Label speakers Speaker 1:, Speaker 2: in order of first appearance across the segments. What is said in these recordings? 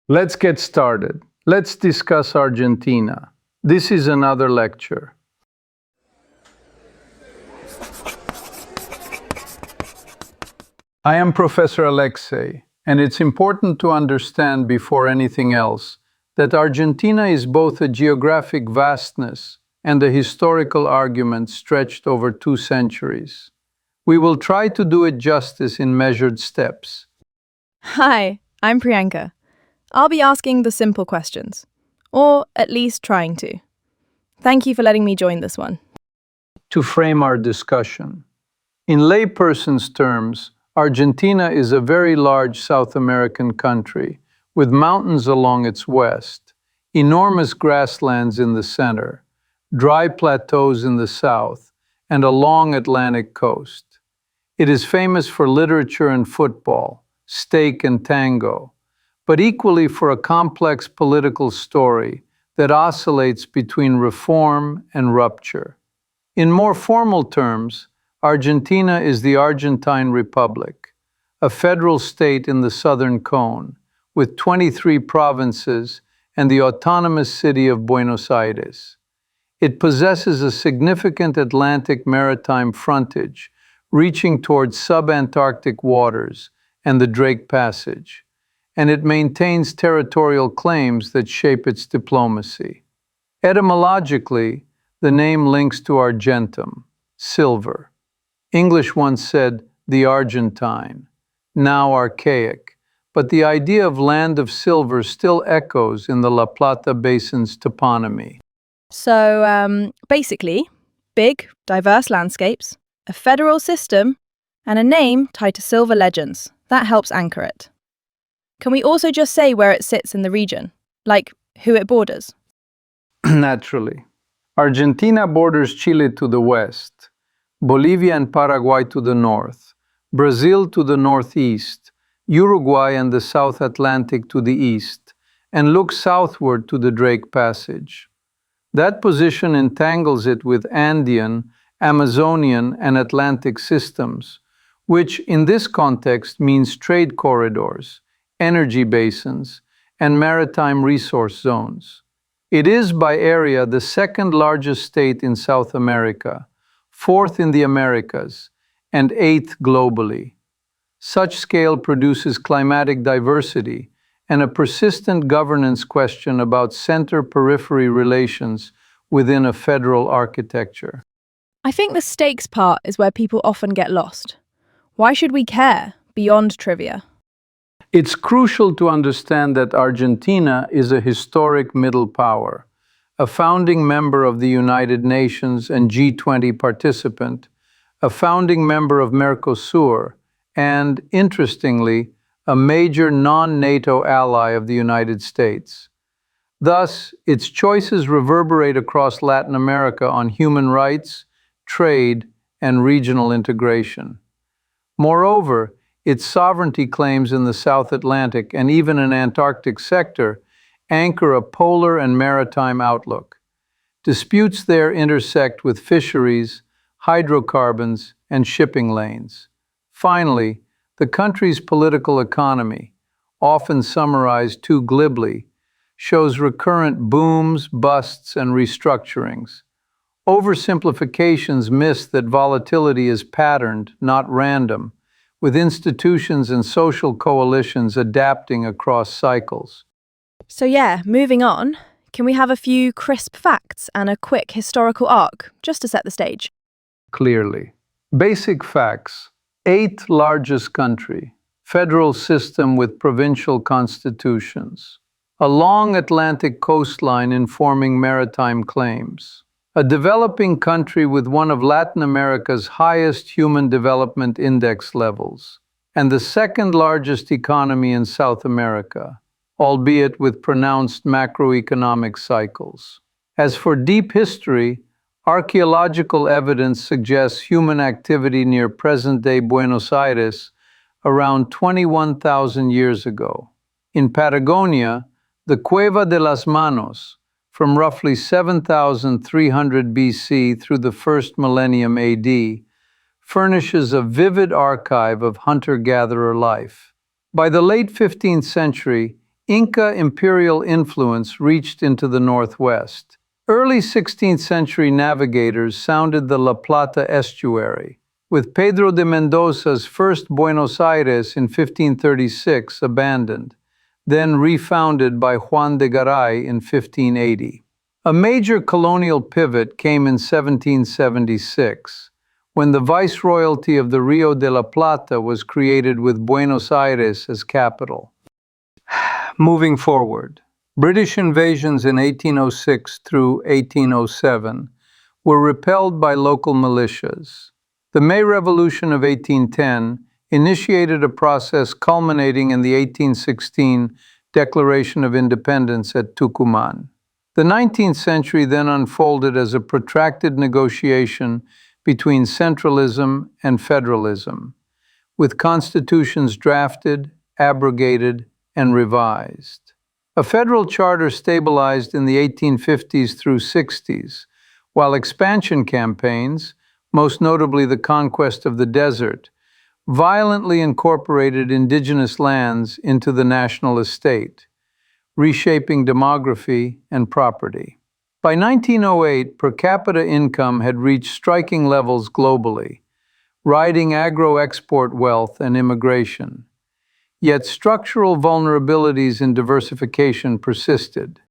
Speaker 1: Let's get started. Let's discuss Argentina. This is another lecture. I am Professor Alexei, and it's important to understand before anything else that Argentina is both a geographic vastness and a historical argument stretched over 2 centuries. We will try to do it justice in measured steps.
Speaker 2: Hi, I'm Priyanka. I'll be asking the simple questions, or at least trying to. Thank you for letting me join this one.
Speaker 1: To frame our discussion, in layperson's terms, Argentina is a very large South American country with mountains along its west, enormous grasslands in the center, dry plateaus in the south, and a long Atlantic coast. It is famous for literature and football, steak and tango, but equally for a complex political story that oscillates between reform and rupture. In more formal terms, Argentina is the Argentine Republic, a federal state in the southern cone, with 23 provinces and the autonomous city of Buenos Aires. It possesses a significant Atlantic maritime frontage, reaching towards subantarctic waters and the Drake Passage, and it maintains territorial claims that shape its diplomacy. Etymologically, the name links to argentum, silver. English once said the Argentine, now archaic, but the idea of land of silver still echoes in the La Plata Basin's toponymy.
Speaker 2: So, basically, big, diverse landscapes, a federal system, and a name tied to silver legends. That helps anchor it. Can we also just say where it sits in the region? Like, who it borders?
Speaker 1: Naturally. Argentina borders Chile to the west, Bolivia and Paraguay to the north, Brazil to the northeast, Uruguay and the South Atlantic to the east, and looks southward to the Drake Passage. That position entangles it with Andean, Amazonian, and Atlantic systems, which in this context means trade corridors, energy basins, and maritime resource zones. It is by area the second largest state in South America, fourth in the Americas, and eighth globally. Such scale produces climatic diversity and a persistent governance question about center-periphery relations within a federal architecture.
Speaker 2: I think the stakes part is where people often get lost. Why should we care, beyond trivia?
Speaker 1: It's crucial to understand that Argentina is a historic middle power, a founding member of the United Nations and G20 participant, a founding member of Mercosur, and, interestingly, a major non-NATO ally of the United States. Thus, its choices reverberate across Latin America on human rights, trade, and regional integration. Moreover, its sovereignty claims in the South Atlantic and even an Antarctic sector anchor a polar and maritime outlook. Disputes there intersect with fisheries, hydrocarbons, and shipping lanes. Finally, the country's political economy, often summarized too glibly, shows recurrent booms, busts, and restructurings. Oversimplifications miss that volatility is patterned, not random, with institutions and social coalitions adapting across cycles.
Speaker 2: So yeah, moving on, can we have a few crisp facts and a quick historical arc, just to set the stage?
Speaker 1: Clearly. Basic facts. Eighth largest country. Federal system with provincial constitutions. A long Atlantic coastline informing maritime claims. A developing country with one of Latin America's highest human development index levels, and the second largest economy in South America, albeit with pronounced macroeconomic cycles. As for deep history, archaeological evidence suggests human activity near present-day Buenos Aires around 21,000 years ago. In Patagonia, the Cueva de las Manos, from roughly 7,300 BC through the first millennium AD, furnishes a vivid archive of hunter-gatherer life. By the late 15th century, Inca imperial influence reached into the northwest. Early 16th century navigators sounded the La Plata estuary, with Pedro de Mendoza's first Buenos Aires in 1536 abandoned, then refounded by Juan de Garay in 1580. A major colonial pivot came in 1776, when the Viceroyalty of the Rio de la Plata was created with Buenos Aires as capital. Moving forward, British invasions in 1806 through 1807 were repelled by local militias. The May Revolution of 1810 initiated a process culminating in the 1816 Declaration of Independence at Tucumán. The 19th century then unfolded as a protracted negotiation between centralism and federalism, with constitutions drafted, abrogated, and revised. A federal charter stabilized in the 1850s through 60s, while expansion campaigns, most notably the conquest of the desert, violently incorporated indigenous lands into the national estate, reshaping demography and property. By 1908, per capita income had reached striking levels globally, riding agro-export wealth and immigration. Yet structural vulnerabilities in diversification persisted.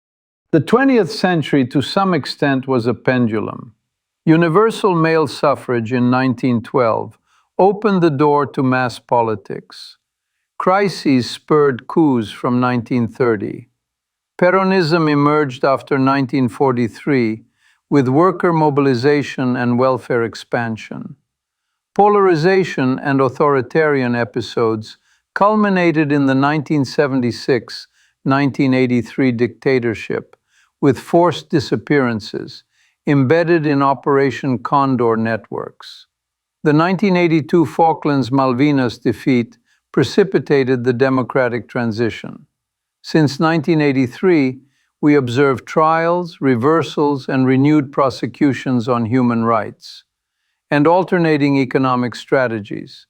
Speaker 1: The 20th century, to some extent, was a pendulum. Universal male suffrage in 1912 opened the door to mass politics. Crises spurred coups from 1930. Peronism emerged after 1943 with worker mobilization and welfare expansion. Polarization and authoritarian episodes culminated in the 1976-1983 dictatorship, with forced disappearances embedded in Operation Condor networks. The 1982 Falklands-Malvinas defeat precipitated the democratic transition. Since 1983, we observed trials, reversals, and renewed prosecutions on human rights, and alternating economic strategies,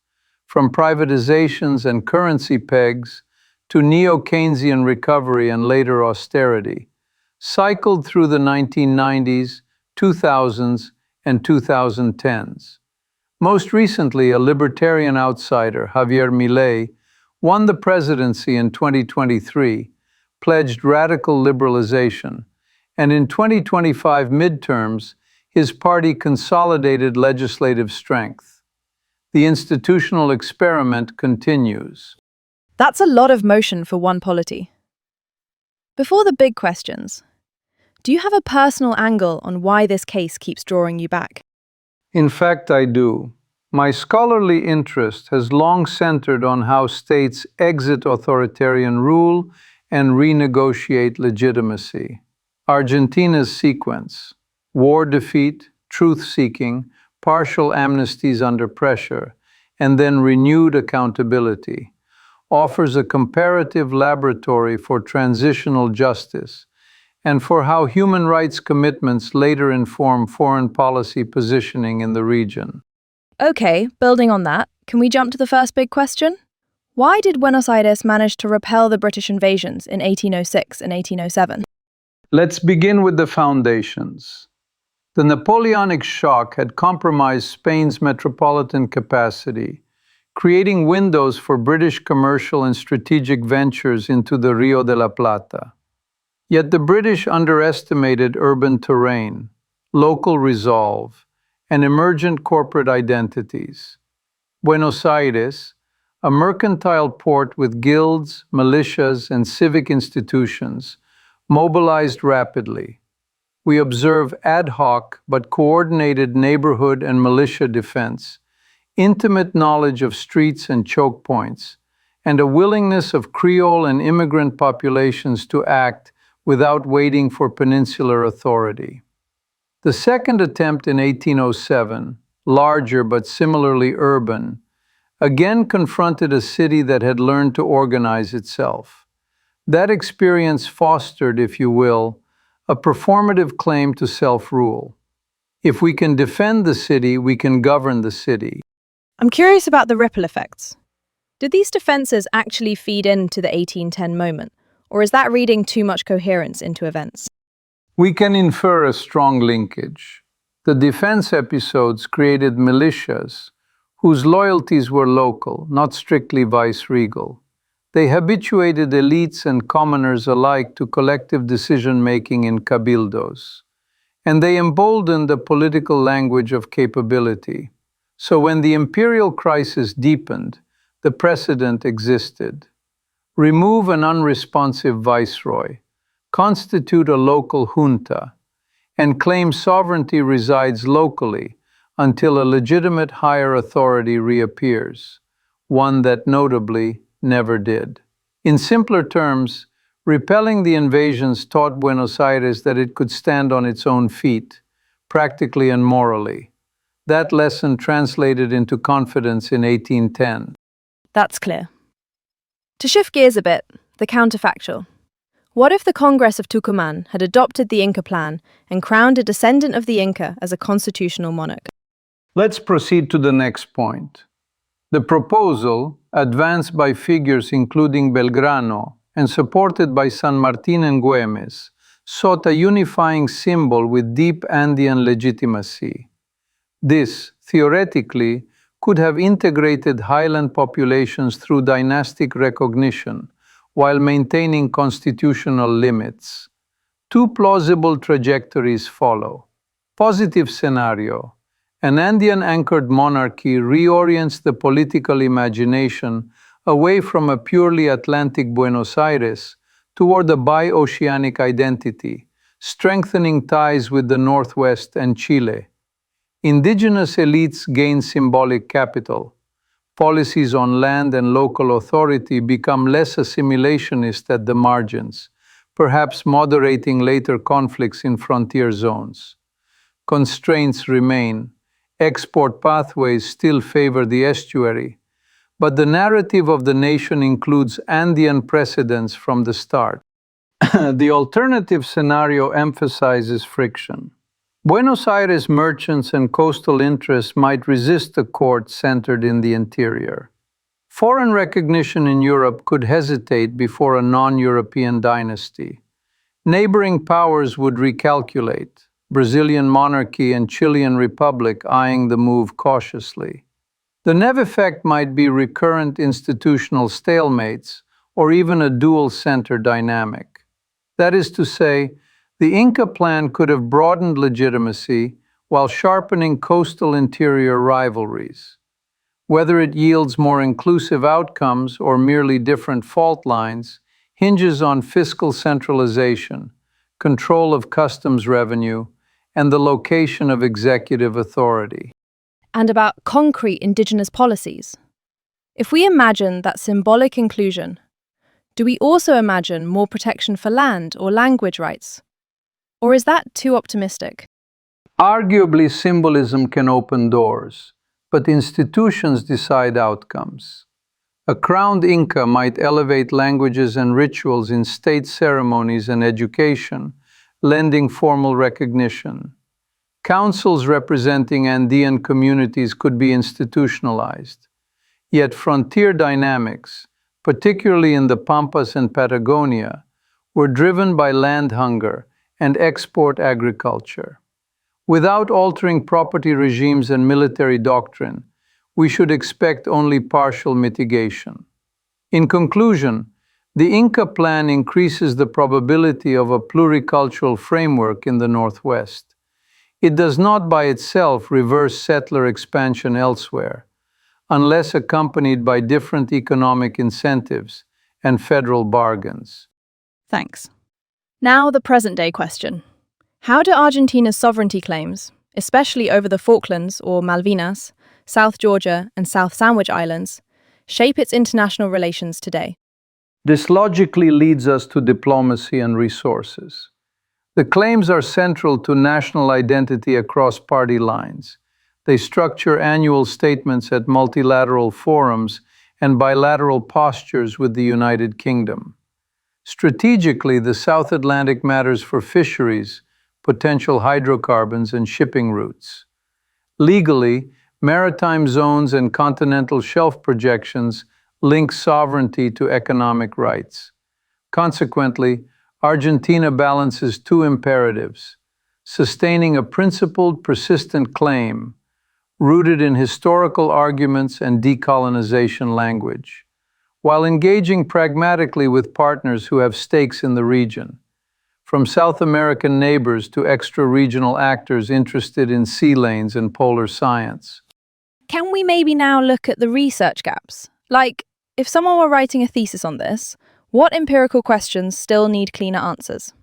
Speaker 1: from privatizations and currency pegs to neo-Keynesian recovery and later austerity, cycled through the 1990s, 2000s, and 2010s. Most recently, a libertarian outsider, Javier Milei, won the presidency in 2023, pledged radical liberalization, and in 2025 midterms, his party consolidated legislative strength. The institutional experiment continues.
Speaker 2: That's a lot of motion for one polity. Before the big questions, do you have a personal angle on why this case keeps drawing you back?
Speaker 1: In fact, I do. My scholarly interest has long centered on how states exit authoritarian rule and renegotiate legitimacy. Argentina's sequence: war defeat, truth-seeking, partial amnesties under pressure, and then renewed accountability, offers a comparative laboratory for transitional justice and for how human rights commitments later inform foreign policy positioning in the region.
Speaker 2: Okay, building on that, can we jump to the first big question? Why did Buenos Aires manage to repel the British invasions in 1806 and 1807?
Speaker 1: Let's begin with the foundations. The Napoleonic shock had compromised Spain's metropolitan capacity, creating windows for British commercial and strategic ventures into the Rio de la Plata. Yet the British underestimated urban terrain, local resolve, and emergent corporate identities. Buenos Aires, a mercantile port with guilds, militias, and civic institutions, mobilized rapidly. We observe ad hoc but coordinated neighborhood and militia defense, intimate knowledge of streets and choke points, and a willingness of Creole and immigrant populations to act without waiting for peninsular authority. The second attempt in 1807, larger but similarly urban, again confronted a city that had learned to organize itself. That experience fostered, if you will, a performative claim to self-rule. If we can defend the city, we can govern the city.
Speaker 2: I'm curious about the ripple effects. Did these defenses actually feed into the 1810 moment, Or is that reading too much coherence into events?
Speaker 1: We can infer a strong linkage. The defense episodes created militias whose loyalties were local, not strictly vice-regal. They habituated elites and commoners alike to collective decision-making in cabildos. And they emboldened the political language of capability. So when the imperial crisis deepened, the precedent existed. Remove an unresponsive viceroy, constitute a local junta, and claim sovereignty resides locally until a legitimate higher authority reappears, one that notably never did. In simpler terms, repelling the invasions taught Buenos Aires that it could stand on its own feet, practically and morally. That lesson translated into confidence in 1810.
Speaker 2: That's clear. To shift gears a bit, the counterfactual. What if the Congress of Tucumán had adopted the Inca plan and crowned a descendant of the Inca as a constitutional monarch?
Speaker 1: Let's proceed to the next point. The proposal, advanced by figures including Belgrano and supported by San Martín and Güemes, sought a unifying symbol with deep Andean legitimacy. This, theoretically, could have integrated highland populations through dynastic recognition while maintaining constitutional limits. Two plausible trajectories follow. Positive scenario. An Andean-anchored monarchy reorients the political imagination away from a purely Atlantic Buenos Aires toward a bi-oceanic identity, strengthening ties with the Northwest and Chile. Indigenous elites gain symbolic capital. Policies on land and local authority become less assimilationist at the margins, perhaps moderating later conflicts in frontier zones. Constraints remain. Export pathways still favor the estuary, but the narrative of the nation includes Andean precedents from the start. The alternative scenario emphasizes friction. Buenos Aires merchants and coastal interests might resist a court centered in the interior. Foreign recognition in Europe could hesitate before a non-European dynasty. Neighboring powers would recalculate, Brazilian monarchy and Chilean republic eyeing the move cautiously. The net effect might be recurrent institutional stalemates or even a dual-center dynamic. That is to say, the Inca plan could have broadened legitimacy while sharpening coastal interior rivalries. Whether it yields more inclusive outcomes or merely different fault lines hinges on fiscal centralization, control of customs revenue, and the location of executive authority.
Speaker 2: And about concrete indigenous policies. If we imagine that symbolic inclusion, do we also imagine more protection for land or language rights? Or is that too optimistic?
Speaker 1: Arguably, symbolism can open doors, but institutions decide outcomes. A crowned Inca might elevate languages and rituals in state ceremonies and education, lending formal recognition. Councils representing Andean communities could be institutionalized. Yet frontier dynamics, particularly in the Pampas and Patagonia, were driven by land hunger and export agriculture. Without altering property regimes and military doctrine, we should expect only partial mitigation. In conclusion, the Inca plan increases the probability of a pluricultural framework in the Northwest. It does not by itself reverse settler expansion elsewhere, unless accompanied by different economic incentives and federal bargains.
Speaker 2: Thanks. Now the present-day question. How do Argentina's sovereignty claims, especially over the Falklands or Malvinas, South Georgia and South Sandwich Islands, shape its international relations today?
Speaker 1: This logically leads us to diplomacy and resources. The claims are central to national identity across party lines. They structure annual statements at multilateral forums and bilateral postures with the United Kingdom. Strategically, the South Atlantic matters for fisheries, potential hydrocarbons, and shipping routes. Legally, maritime zones and continental shelf projections link sovereignty to economic rights. Consequently, Argentina balances two imperatives: sustaining a principled, persistent claim rooted in historical arguments and decolonization language, while engaging pragmatically with partners who have stakes in the region, from South American neighbors to extra-regional actors interested in sea lanes and polar science.
Speaker 2: Can we maybe now look at the research gaps? Like, if someone were writing a thesis on this, what empirical questions still need cleaner answers?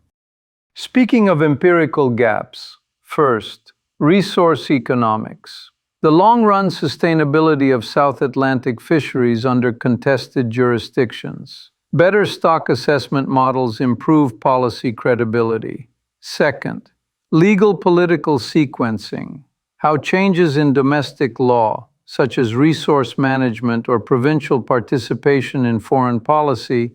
Speaker 1: Speaking of empirical gaps, first, resource economics. The long-run sustainability of South Atlantic fisheries under contested jurisdictions. Better stock assessment models improve policy credibility. Second, legal political sequencing. How changes in domestic law, such as resource management or provincial participation in foreign policy,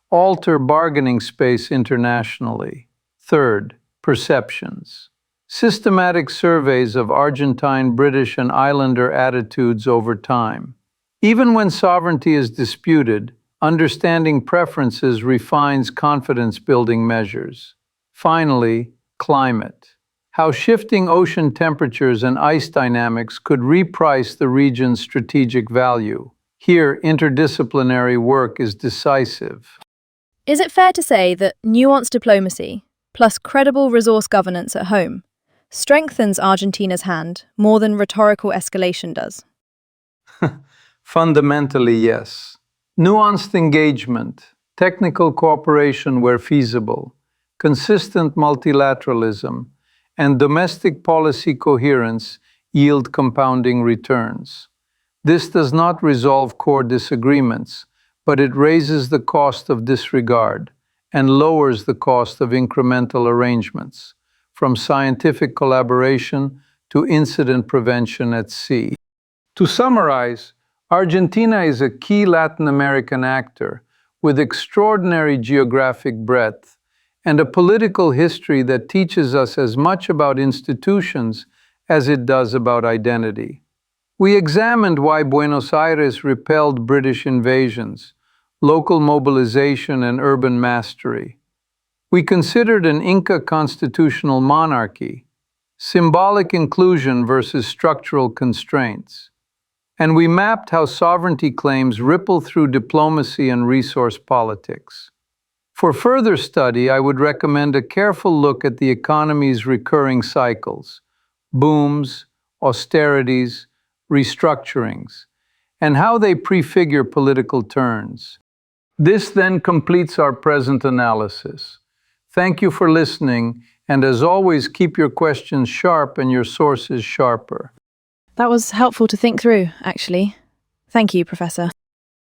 Speaker 1: alter bargaining space internationally. Third, perceptions. Systematic surveys of Argentine, British, and Islander attitudes over time. Even when sovereignty is disputed, understanding preferences refines confidence-building measures. Finally, climate. How shifting ocean temperatures and ice dynamics could reprice the region's strategic value. Here, interdisciplinary work is decisive.
Speaker 2: Is it fair to say that nuanced diplomacy, plus credible resource governance at home, strengthens Argentina's hand more than rhetorical escalation does?
Speaker 1: Fundamentally, yes. Nuanced engagement, technical cooperation where feasible, consistent multilateralism, and domestic policy coherence yield compounding returns. This does not resolve core disagreements, but it raises the cost of disregard and lowers the cost of incremental arrangements, from scientific collaboration to incident prevention at sea. To summarize, Argentina is a key Latin American actor with extraordinary geographic breadth and a political history that teaches us as much about institutions as it does about identity. We examined why Buenos Aires repelled British invasions, local mobilization, and urban mastery. We considered an Inca constitutional monarchy, symbolic inclusion versus structural constraints. And we mapped how sovereignty claims ripple through diplomacy and resource politics. For further study, I would recommend a careful look at the economy's recurring cycles, booms, austerities, restructurings, and how they prefigure political turns. This then completes our present analysis. Thank you for listening, and as always, keep your questions sharp and your sources sharper.
Speaker 2: That was helpful to think through, actually. Thank you, Professor.